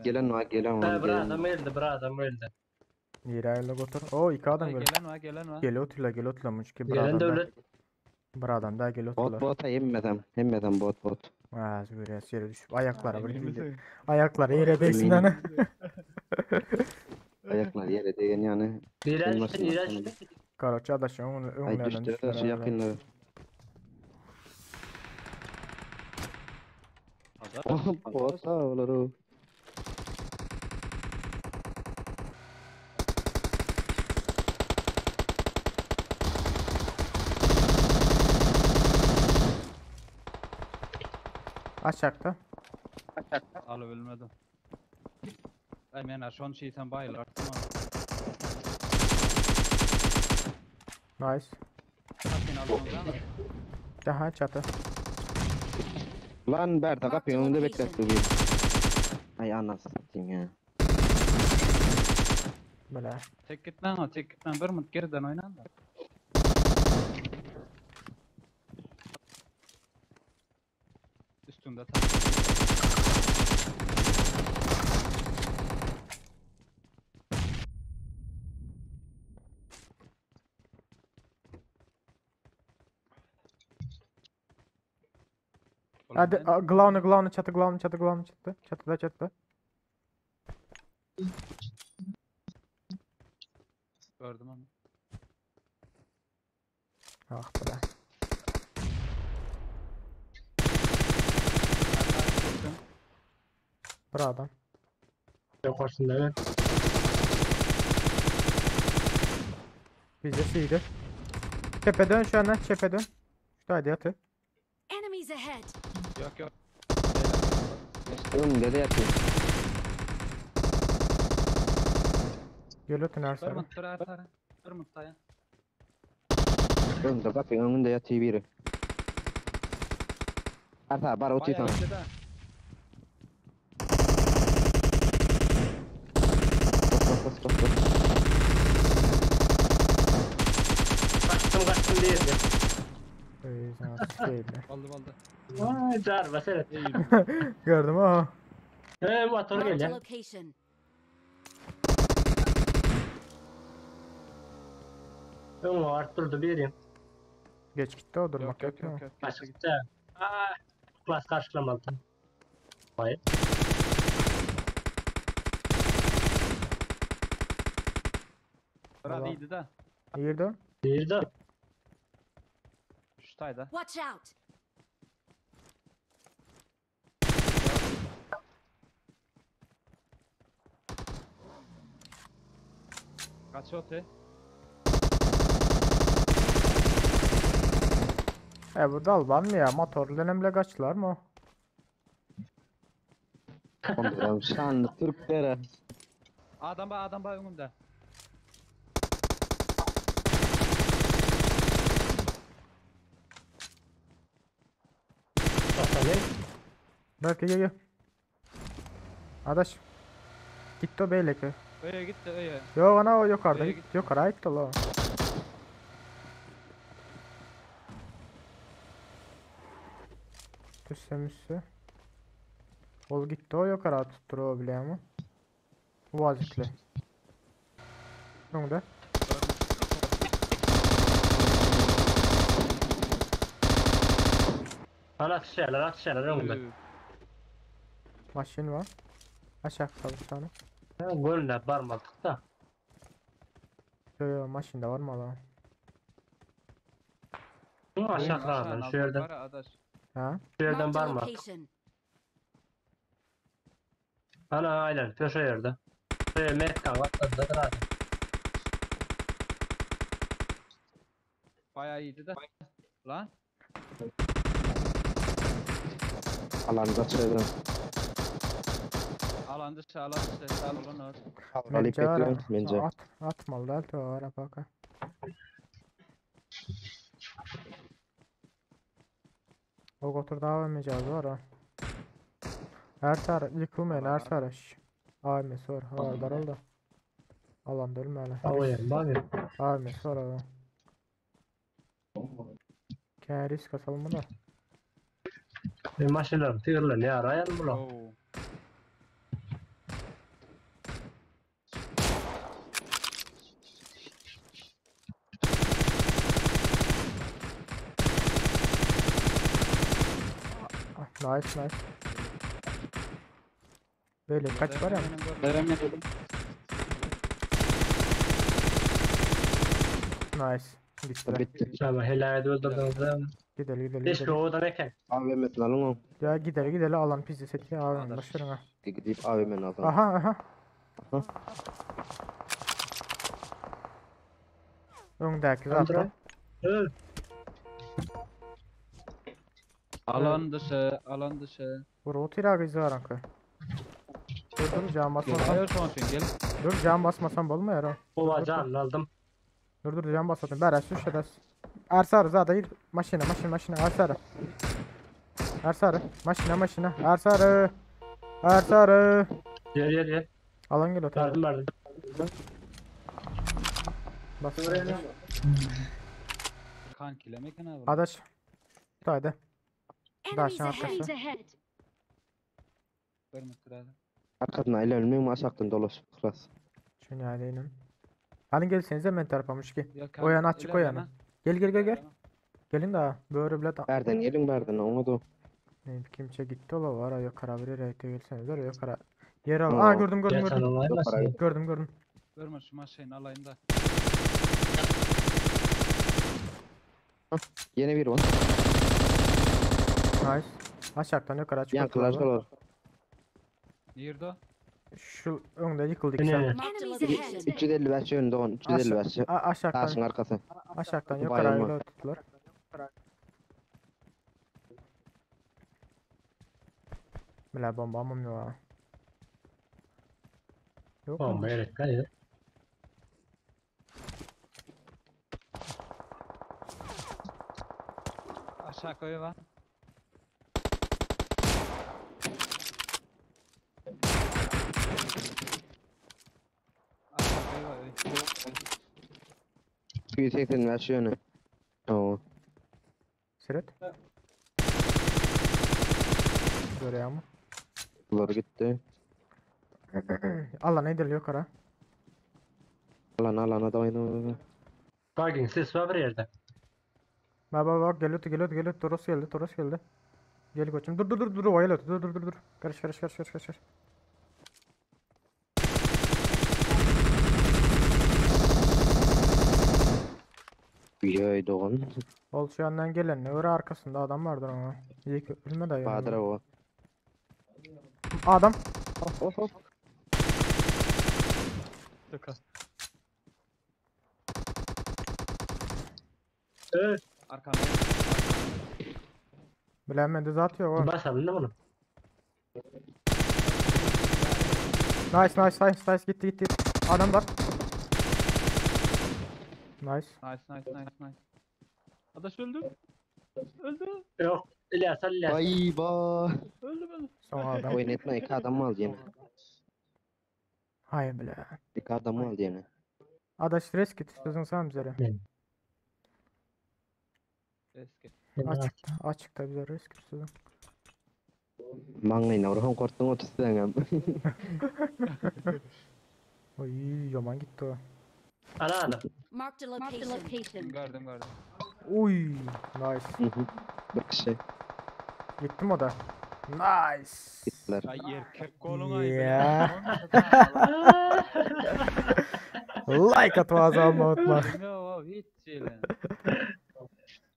gelen var gelen var. Bir adam öldü. İrayla götür. O iki adam geliyor. Gelen var. Gel otlamış ki bir Gelen adam da. devlet. Bir adam da gel Bot otlar. bota yemmeden bot. Ha, züriyet yere düşüp ayaklara bir Emin değdi. misin? Ayakları yere değsin ana. Ayaklar yere değen yani. İğrenç. Karaçı adaşın Ay önlerden düştü düştüler. şey yakınlar. Bota olur o. Aşağıda. Alıp ölmedim. Men şon şeytan baylar. Nice. Kapıyı aldım. Daha çatı. Lan Berta kapıyı önünde bekletti bir. Ay anasını satayım ya. Böyle. Tek git lan bir mut geriden oynan da. Üstünde tam. Hadi glavni çatı. Çatıda. Gördüm onu. Ah be. Bir adam. Yok aslında. Bize sıydı. Tepeden şu an tepeden. Şurada yatı. Enemies ahead. Yok. Önünde de yatıyor. Gel otun her Bir sarı. mut atar. Bir mut dayan. Önünde kapıyı önünde yatıyor biri. Arta bar otuyor sana. Bas. Kaçtım değildi. Sana sıkıydı. Oldu. Vay car basar. Gördüm ha. Motor Marked a geliyor. location. Onu arttırdı vereyim. Geç gitti o durmak yok. Başlıkta. Klas karşılamadı. Hayır. Bravo iyiydi de. İyiydi o. Değildi. Şuradaydı. Watch out. Kaç otu? Bu dalban mı ya? Motorlu önemli kaçtılar mı o? Ondan şanlı Türklere. Adam var önümde. Basalım. Belki gel. Adaş. Gitti o beyleki. Öyle gitti öyle. Yok ana o yukarıda. Nereye gitti? Yukarı gitti la. Üstü. Ol gitti o yukarı tutturuyor bile ama. Vazikli. Önde. Atışlar önümde. Maşin var. Aşağı kaldı sana. Gönlüne parmadık da. Yo maşinde var mı lan? Aşağı kaldı. Şu yerden. Ha? Şu yerden Marked a parmadık. location. Ana aynen. Köşe yerde. Metkan atladı da. Bayağı iyiydi de. Lan. Alanı çevirdim. Alan dışı. Sağ olun. Alıp bekliyorum Bence bence. atmalı da o ara baka. O götür devam edeceğiz var ha. Her taraf yıkılmayın her taraf. Ayme sor. Hava daraldı. Alan dölmeli. Havaya bak. Ayme sor adam. Kâr risk asalım mı da? Maşinler tırla ne arayan bu lan? Oo. Nice nice. Böyle kaç var ya? Veremedim. Nice. Gittiler. Bitti. Tamam helal öldürdünüz. Gidelim Keşke gidelim. o da mekan. AVM'sini alın oğlum. Ya gidelim alan pizza seti abi başarın ha. Gidip AVM'ni alın. Aha aha. Aha. Öndeki zaten. Hı. Alan dışı. Buru tirağı izlerim ki. Dur can basmasam. Hayır sonsun gel. Dur can basmasam olmuyor o. O bacağın aldım. Dur can basatım. Beres şu şeres. Ersarı zaten gir. Maşina Ersarı. Ersarı. Maşina. Ersarı. Yer. Alan gel otur. Verdim. Bas. Kankile mekan abi. Adaş. Haydi. Enemies Daşın arkası. ahead. Vermektir abi. Arkasına ile ölmüyor mu aşaktan dolaş. Klas. Şunu haleyim. Alın gelsenize ben tarafamış ki. Ya O yana açık o ilerleme. yana. Gel. Gelin daha. Böyle bile Berden gelin berden ona da. ne kimse gitti ola var. Yok karar verir. Ayette gelsenize. Yok karar. Yer al. Oo. Aa gördüm. Geçen olay nasıl? Gördüm. Verme şu maşayını alayım da. Yine bir var. Nice. Aşağıdan yukarı açık Yankılar oturalım. dolar. Nerede o? Şu önde yıkıldık Ne? sen. Enemies ahead. 355 yönünde 10. 355. Taşın Aşağıdan arkası. yukarı Bayılma. öyle tuttular. Bile bombamım yok. Yok mu? Bomba evet gayet. Aşağı koyu var. Aşağı koyu var. 285 yönü. Oo. Siret. Görüyor mu? Bunlar gitti. Allah ne deliyor yukarı. Alana da oynadı. Bakın ses var bir yerde. Bak geliyor. Toros geldi. Gel koçum. Dur. O geliyor. Dur. Karış. Yoy doğun. Ol şu yandan gelen ne öyle arkasında adam vardır ama. İyi ki ölme de Bahadır o. Adam. Of. Evet. Arkamda. Bilemedi zaten yok. O. Basalım da bunu. Nice. Gitti. Adam var. Nice. Nice. Adaş öldü. Yok. İlyas. Ay ba. Öldü. Son adam. Oyun etme iki adam mı al yine? Hayır bile. İki adam mı al yine? Adaş risk git istiyorsan sen bize. Eski. Açıkta bize risk istiyorsan. Manglayın orhan korktun otursun hem. Oy yaman gitti o. Ana. Marked a location. Gördüm. Uy nice. Bir kişi Gittim o da. Nice. gittiler. Ay erkek koluna Yeah. Like at ağzı alma unutma. Yo hiç öyle.